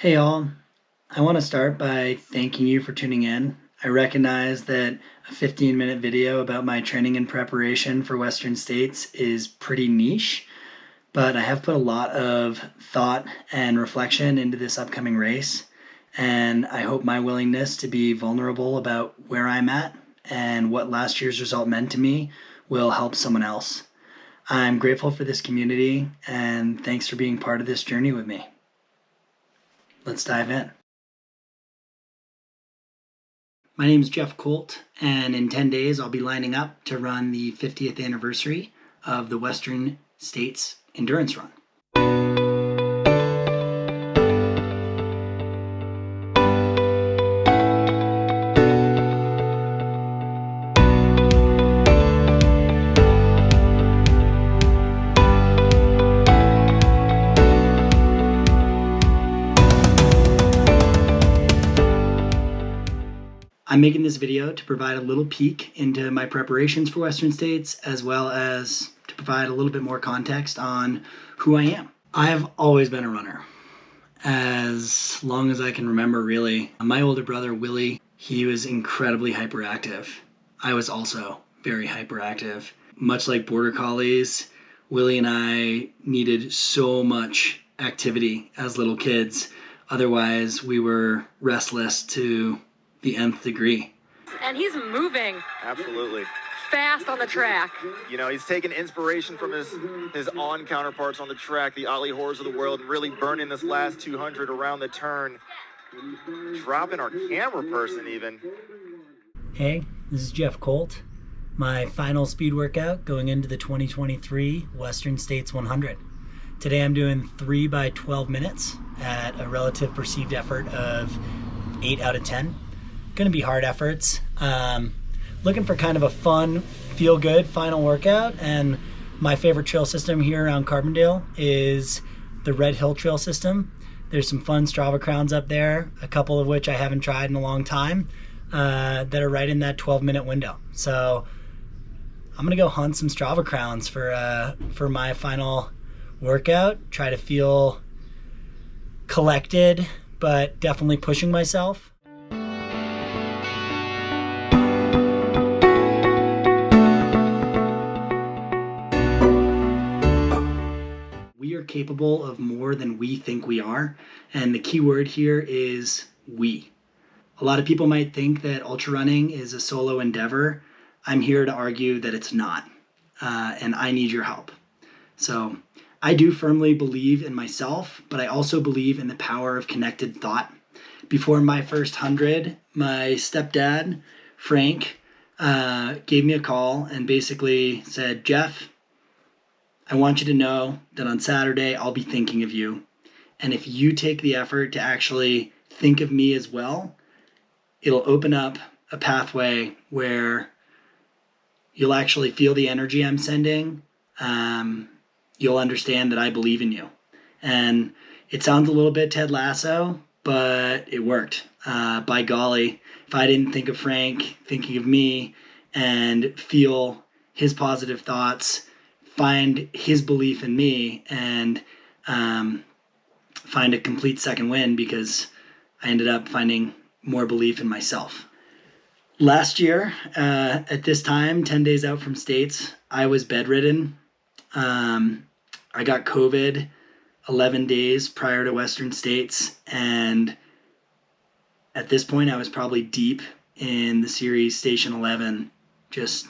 Hey all, I want to start by thanking you for tuning in. I recognize that a 15-minute video about my training and preparation for Western States is pretty niche, but I have put a lot of thought and reflection into this upcoming race, and I hope my willingness to be vulnerable about where I'm at and what last year's result meant to me will help someone else. I'm grateful for this community, and thanks for being part of this journey with me. Let's dive in. My name is Jeff Colt, and in 10 days I'll be lining up to run the 50th anniversary of the Western States Endurance Run. I'm making this video to provide a little peek into my preparations for Western States, as well as to provide a little bit more context on who I am. I've always been a runner, as long as I can remember, really. My older brother, Willie, he was incredibly hyperactive. I was also very hyperactive. Much like Border Collies, Willie and I needed so much activity as little kids. Otherwise, we were restless to the nth degree. And he's moving Absolutely. fast on the track. You know, he's taking inspiration from his on counterparts on the track, the Ollie Horrors of the world, and really burning this last 200 around the turn. Dropping our camera person even. Hey, this is Jeff Colt. My final speed workout going into the 2023 Western States 100. Today I'm doing 3 by 12 minutes at a relative perceived effort of 8 out of 10. Going to be hard efforts. Looking for kind of a fun, feel-good final workout, and my favorite trail system here around Carbondale is the Red Hill Trail system. There's some fun Strava crowns up there, a couple of which I haven't tried in a long time, that are right in that 12-minute window. So I'm gonna go hunt some Strava crowns for my final workout. Try to feel collected, but definitely pushing myself. We are capable of more than we think we are, and the key word here is we. A lot of people might think that ultra running is a solo endeavor. I'm here to argue that it's not, and I need your help. So I do firmly believe in myself, but I also believe in the power of connected thought. Before my first 100, my stepdad, Frank, gave me a call and basically said, Jeff, I want you to know that on Saturday I'll be thinking of you. And if you take the effort to actually think of me as well, it'll open up a pathway where you'll actually feel the energy I'm sending. You'll understand that I believe in you. And it sounds a little bit Ted Lasso, but it worked. By golly, if I didn't think of Frank thinking of me and feel his positive thoughts, find his belief in me, and find a complete second win, because I ended up finding more belief in myself. Last year, at this time, 10 days out from States, I was bedridden. I got COVID 11 days prior to Western States, and at this point I was probably deep in the series Station 11, just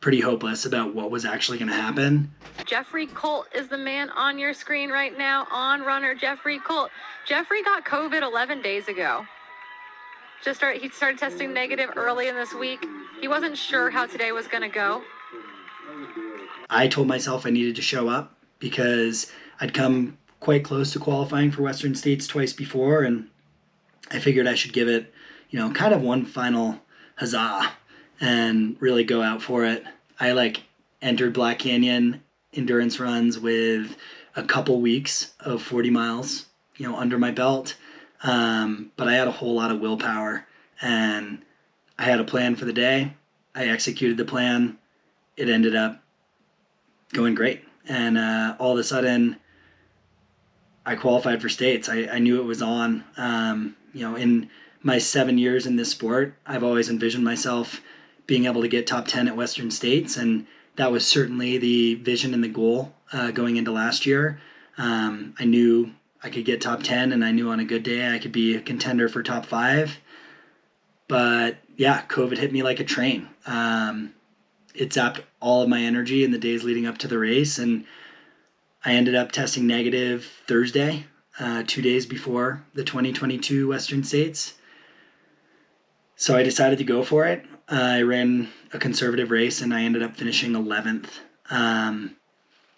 pretty hopeless about what was actually going to happen. Jeffrey Colt is the man on your screen right now, on runner Jeffrey Colt. Jeffrey got COVID 11 days ago. He started testing negative early in this week. He wasn't sure how today was going to go. I told myself I needed to show up because I'd come quite close to qualifying for Western States twice before, and I figured I should give it, kind of one final huzzah and really go out for it. I entered Black Canyon endurance runs with a couple weeks of 40 miles, under my belt. But I had a whole lot of willpower, and I had a plan for the day. I executed the plan. It ended up going great. And all of a sudden, I qualified for states. I knew it was on. In my 7 years in this sport, I've always envisioned myself being able to get top 10 at Western States, and that was certainly the vision and the goal going into last year. I knew I could get top 10, and I knew on a good day I could be a contender for top 5. But yeah, COVID hit me like a train. It zapped all of my energy in the days leading up to the race, and I ended up testing negative Thursday, 2 days before the 2022 Western States. So I decided to go for it. I ran a conservative race, and I ended up finishing 11th.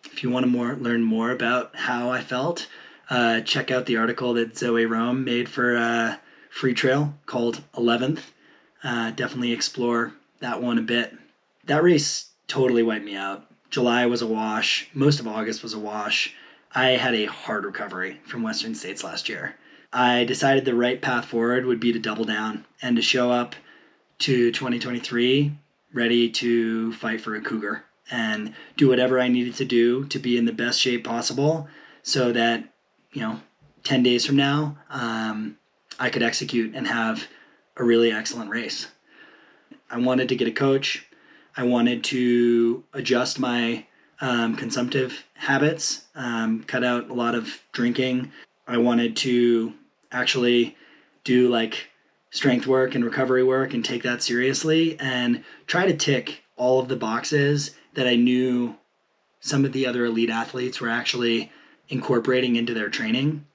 If you want to learn more about how I felt, check out the article that Zoë Rom made for Freetrail called 11th. Definitely explore that one a bit. That race totally wiped me out. July was a wash. Most of August was a wash. I had a hard recovery from Western States last year. I decided the right path forward would be to double down and to show up to 2023 ready to fight for a cougar and do whatever I needed to do to be in the best shape possible so that, 10 days from now, I could execute and have a really excellent race. I wanted to get a coach. I wanted to adjust my consumptive habits, cut out a lot of drinking. I wanted to actually do like strength work and recovery work and take that seriously and try to tick all of the boxes that I knew some of the other elite athletes were actually incorporating into their training.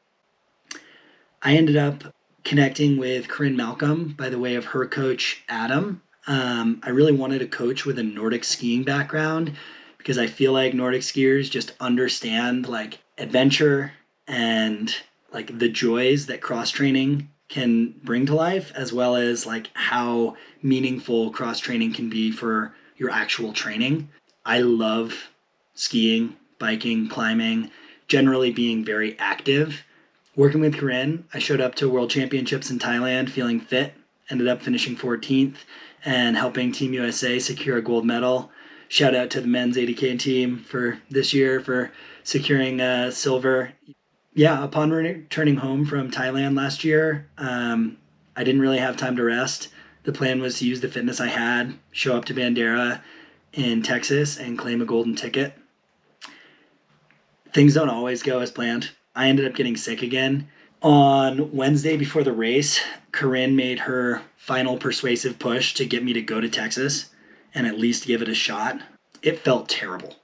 I ended up connecting with Corrine Malcolm by the way of her coach, Adam. I really wanted a coach with a Nordic skiing background because I feel like Nordic skiers just understand like adventure and like the joys that cross training can bring to life, as well as like how meaningful cross training can be for your actual training. I love skiing, biking, climbing, generally being very active. Working with Corrine, I showed up to World Championships in Thailand feeling fit, ended up finishing 14th and helping Team USA secure a gold medal. Shout out to the men's 80K team for this year for securing silver. Yeah, upon returning home from Thailand last year, I didn't really have time to rest. The plan was to use the fitness I had, show up to Bandera in Texas, and claim a golden ticket. Things don't always go as planned. I ended up getting sick again. On Wednesday before the race, Corrine made her final persuasive push to get me to go to Texas and at least give it a shot. It felt terrible.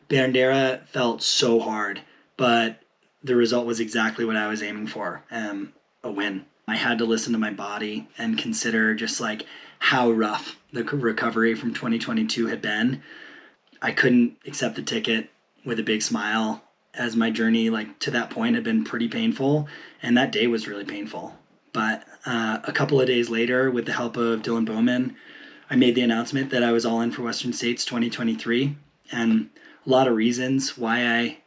Bandera felt so hard, but the result was exactly what I was aiming for, a win. I had to listen to my body and consider just like how rough the recovery from 2022 had been. I couldn't accept the ticket with a big smile as my journey like to that point had been pretty painful, and that day was really painful. But a couple of days later, with the help of Dylan Bowman, I made the announcement that I was all in for Western States 2023, and a lot of reasons why I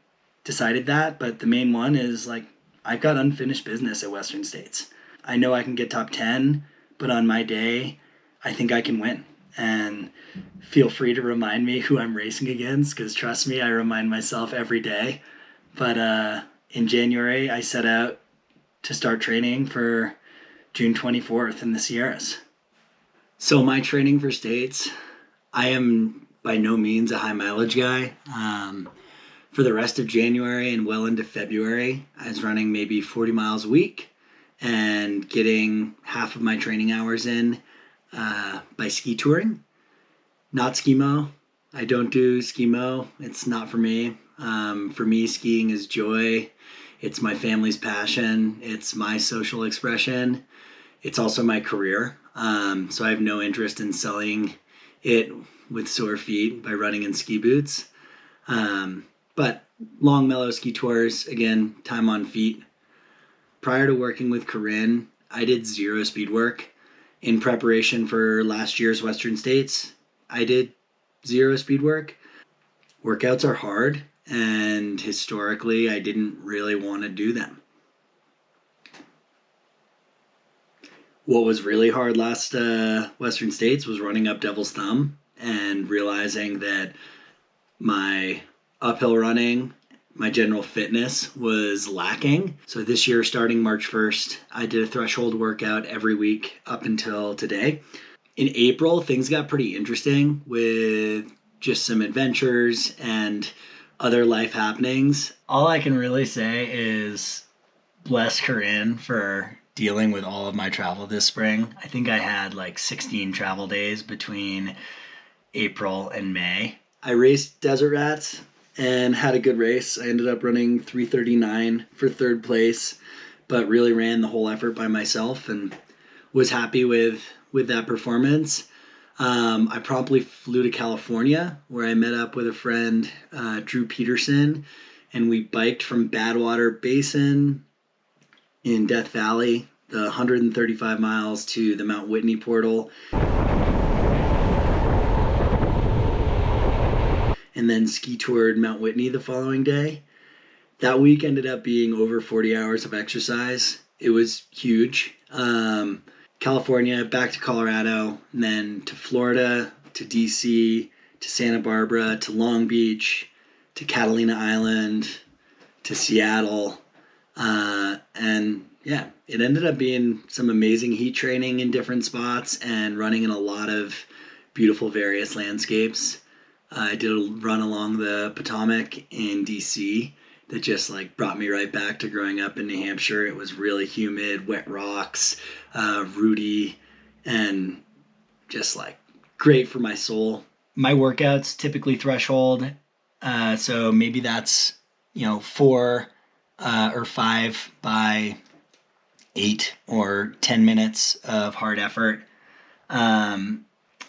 decided that, but the main one is like I've got unfinished business at Western States. I know I can get top 10, but on my day, I think I can win. And feel free to remind me who I'm racing against, because trust me, I remind myself every day. But in January, I set out to start training for June 24th in the Sierras. So my training for states, I am by no means a high mileage guy. For the rest of January and well into February, I was running maybe 40 miles a week and getting half of my training hours in by ski touring. Not skimo. I don't do skimo. It's not for me. For me, skiing is joy. It's my family's passion. It's my social expression. It's also my career. So I have no interest in selling it with sore feet by running in ski boots. But long, mellow ski tours, again, time on feet. Prior to working with Corrine, I did zero speed work. In preparation for last year's Western States, I did zero speed work. Workouts are hard, and historically, I didn't really want to do them. What was really hard last Western States was running up Devil's Thumb and realizing that my uphill running, my general fitness was lacking. So this year, starting March 1st, I did a threshold workout every week up until today. In April, things got pretty interesting with just some adventures and other life happenings. All I can really say is bless Corrine for dealing with all of my travel this spring. I think I had like 16 travel days between April and May. I raced Desert Rats and had a good race. I ended up running 3:39 for third place, but really ran the whole effort by myself and was happy with that performance. I promptly flew to California, where I met up with a friend, Drew Peterson, and we biked from Badwater Basin in Death Valley, the 135 miles to the Mount Whitney portal, and then ski toured Mount Whitney the following day. That week ended up being over 40 hours of exercise. It was huge. California, back to Colorado, and then to Florida, to DC, to Santa Barbara, to Long Beach, to Catalina Island, to Seattle. And yeah, it ended up being some amazing heat training in different spots and running in a lot of beautiful various landscapes. I did a run along the Potomac in DC that just like brought me right back to growing up in New Hampshire. It was really humid, wet rocks, rooty, and just like great for my soul. My workouts typically threshold, so maybe that's 4 or 5 by 8 or 10 minutes of hard effort.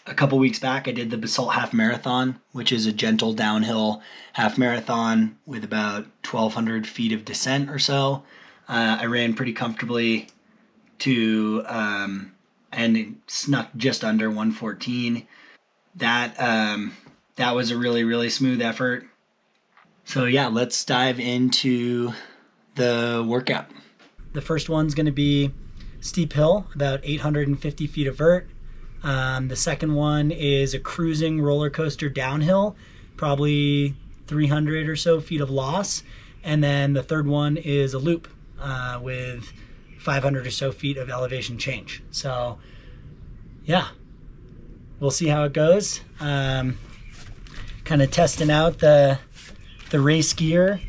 A couple weeks back, I did the Basalt Half Marathon, which is a gentle downhill half marathon with about 1,200 feet of descent or so. I ran pretty comfortably to, and it snuck just under 114. That was a really, really smooth effort. So yeah, let's dive into the workout. The first one's going to be steep hill, about 850 feet of vert. The second one is a cruising roller coaster downhill, probably 300 or so feet of loss. And then the third one is a loop with 500 or so feet of elevation change. So yeah, we'll see how it goes. Kind of testing out the race gear,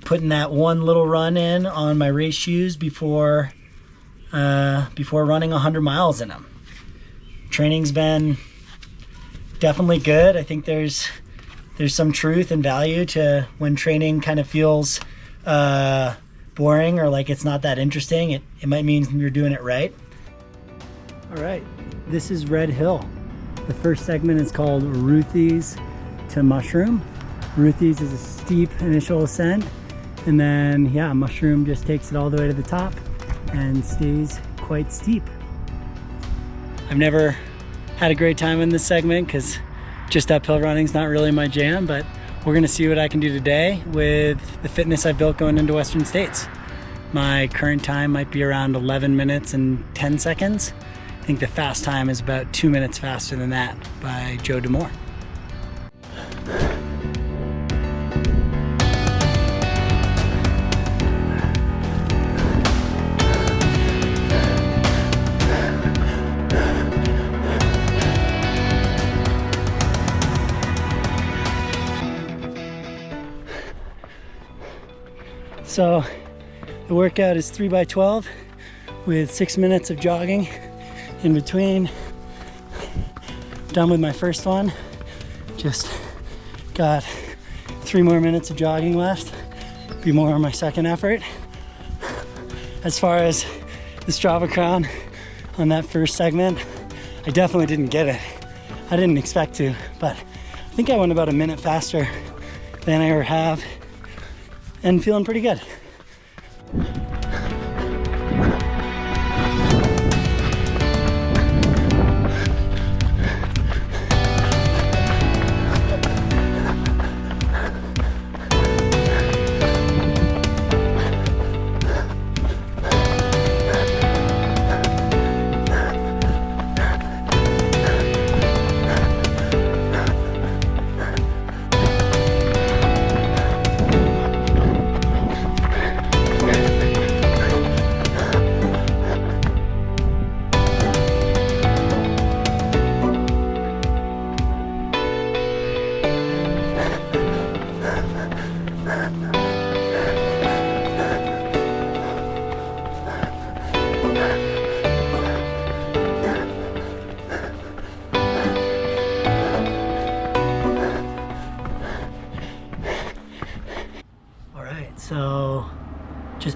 putting that one little run in on my race shoes before running 100 miles in them. Training's been definitely good. I think there's some truth and value to when training kind of feels boring or like it's not that interesting. It might mean you're doing it right. All right, this is Red Hill. The first segment is called Ruthie's to Mushroom. Ruthie's is a steep initial ascent, and then yeah, Mushroom just takes it all the way to the top and stays quite steep. I've never had a great time in this segment because just uphill running is not really my jam, but we're gonna see what I can do today with the fitness I've built going into Western States. My current time might be around 11 minutes and 10 seconds. I think the fast time is about 2 minutes faster than that by Joe D'Amore. So the workout is 3 by 12 with 6 minutes of jogging in between. Done with my first one. Just got 3 more minutes of jogging left. Be more on my second effort. As far as the Strava crown on that first segment, I definitely didn't get it. I didn't expect to, but I think I went about a minute faster than I ever have. And feeling pretty good.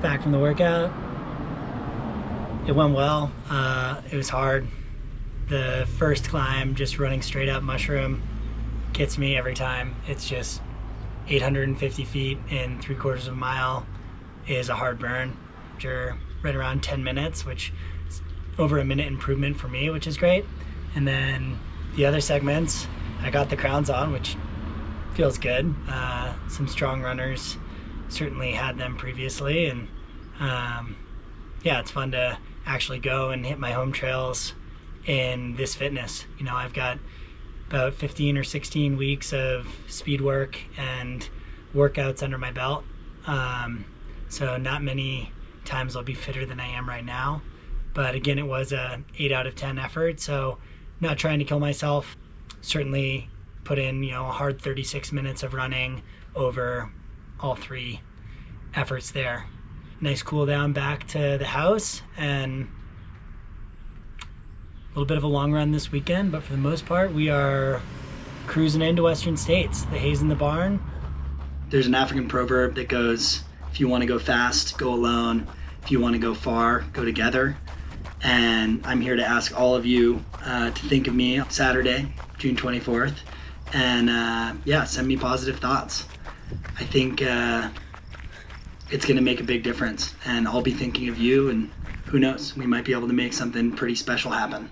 back from the workout. It went well. It was hard. The first climb, just running straight up mushroom, gets me every time. It's just 850 feet in 3/4 of a mile is a hard burn. You're right around 10 minutes, which is over a minute improvement for me, which is great. And then the other segments, I got the crowns on, which feels good. Some strong runners certainly had them previously, and yeah, it's fun to actually go and hit my home trails in this fitness. You know, I've got about 15 or 16 weeks of speed work and workouts under my belt. So not many times I'll be fitter than I am right now. But again, it was a 8 out of 10 effort, so not trying to kill myself. Certainly put in, you know, a hard 36 minutes of running over all 3 efforts there. Nice cool down back to the house, and a little bit of a long run this weekend, but for the most part we are cruising into Western States. The Hayes in the barn. There's an African proverb that goes, if you want to go fast, go alone. If you want to go far, go together. And I'm here to ask all of you to think of me Saturday, June 24th, and yeah, send me positive thoughts. I think it's going to make a big difference, and I'll be thinking of you, and who knows, we might be able to make something pretty special happen.